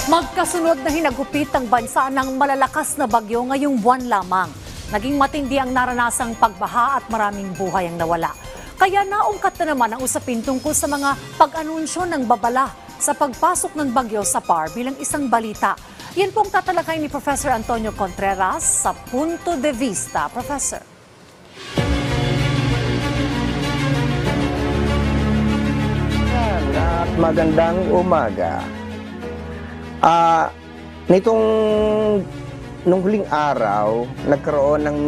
Magkasunod na hinagupit ang bansa ng malalakas na bagyo ngayong buwan lamang. Naging matindi ang naranasang pagbaha at maraming buhay ang nawala. Kaya naungkat na naman ang usapin tungkol sa mga pag-anunsyo ng babala sa pagpasok ng bagyo sa PAR bilang isang balita. Yan pong tatalakay ni Professor Antonio Contreras sa Punto de Vista. Professor. At magandang umaga. Nung huling araw, nagkaroon ng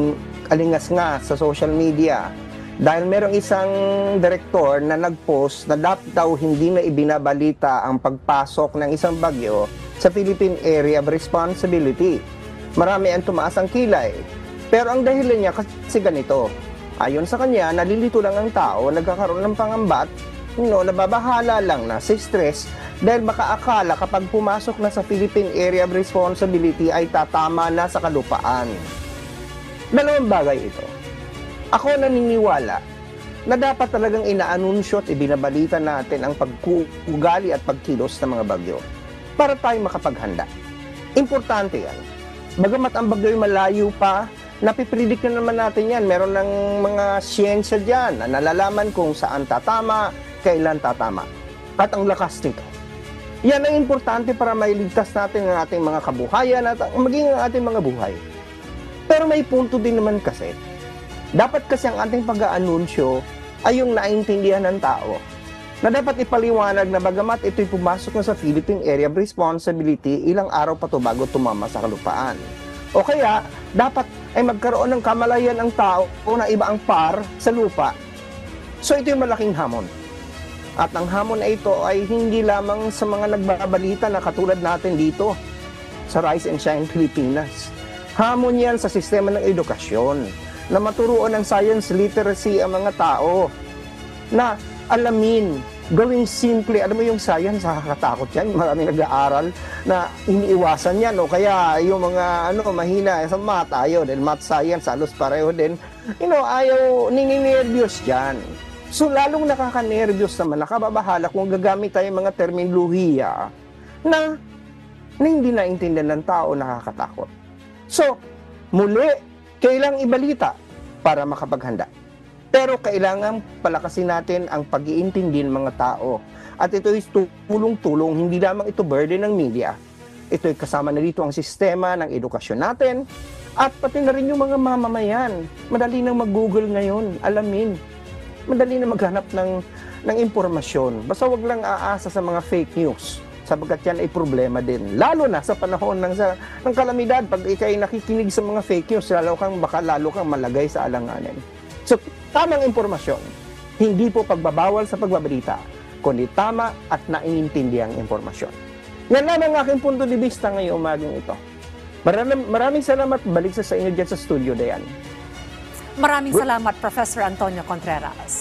alingas nga sa social media dahil merong isang direktor na nag-post na dapat daw hindi na ibinabalita ang pagpasok ng isang bagyo sa Philippine Area of Responsibility. Marami ang tumaas ang kilay. Pero ang dahilan niya kasi ganito. Ayon sa kanya, nalilito lang ang tao, nagkakaroon ng pangambat, nababahala lang na si stress dahil baka akala kapag pumasok na sa Philippine Area of Responsibility ay tatama na sa kalupaan. Dalawang bagay ito. Ako naniniwala na dapat talagang inaanunsyo at ibinabalita natin ang pagkugali at pagkilos ng mga bagyo para tayo makapaghanda. Importante yan. Bagamat ang bagyo'y malayo pa, napipredict na naman natin yan. Meron ng mga siyensya dyan na nalalaman kung saan tatama, kailan tatama. At ang lakas nito. Yan ang importante para mailigtas natin ang ating mga kabuhayan at maging ang ating mga buhay. Pero may punto din naman kasi. Dapat kasi ang ating pag-aanunsyo ay yung naintindihan ng tao. Na dapat ipaliwanag na bagamat ito'y pumasok na sa Philippine Area of Responsibility, ilang araw pa to bago tumama sa kalupaan. O kaya, dapat ay magkaroon ng kamalayan ang tao o na iba ang PAR sa lupa. So ito yung malaking hamon. At ang hamon na ito ay hindi lamang sa mga nagbabalita na katulad natin dito sa Rise and Shine Pilipinas. Hamon yan sa sistema ng edukasyon na maturuan ng science literacy ang mga tao na alamin, gawing simple. Alam mo yung science, nakakatakot yan. Maraming nag-aaral na iniiwasan yan. O kaya yung mga mahina sa math, ayaw din. Math science, halos pareho din. Ayaw, nininervyos dyan. So, lalong nakaka-nervyos naman, nakababahala kung gagamit tayo mga terminolohiya na hindi naintindihan ng tao, nakakatakot. So, muli, kailangang ibalita para makapaghanda. Pero kailangan palakasin natin ang pag-iintindi ng mga tao. At ito ay tulong-tulong, hindi lamang ito burden ng media. Ito ay kasama na dito ang sistema ng edukasyon natin at pati na rin yung mga mamamayan. Madali nang mag-Google ngayon, alamin. Madali na maghanap ng impormasyon. Basta wag lang aasa sa mga fake news. Sapagkat yan ay problema din. Lalo na sa panahon ng kalamidad. Pag ikay nakikinig sa mga fake news, lalo kang malagay sa alanganin. So, tamang impormasyon. Hindi po pagbabawal sa pagbabalita, kundi tama at naiintindihang impormasyon. Yan lamang ang aking punto de vista ngayong umagang ito. Maraming salamat. Balik sa inyo dyan sa studio, Dayan. Maraming salamat, Professor Antonio Contreras.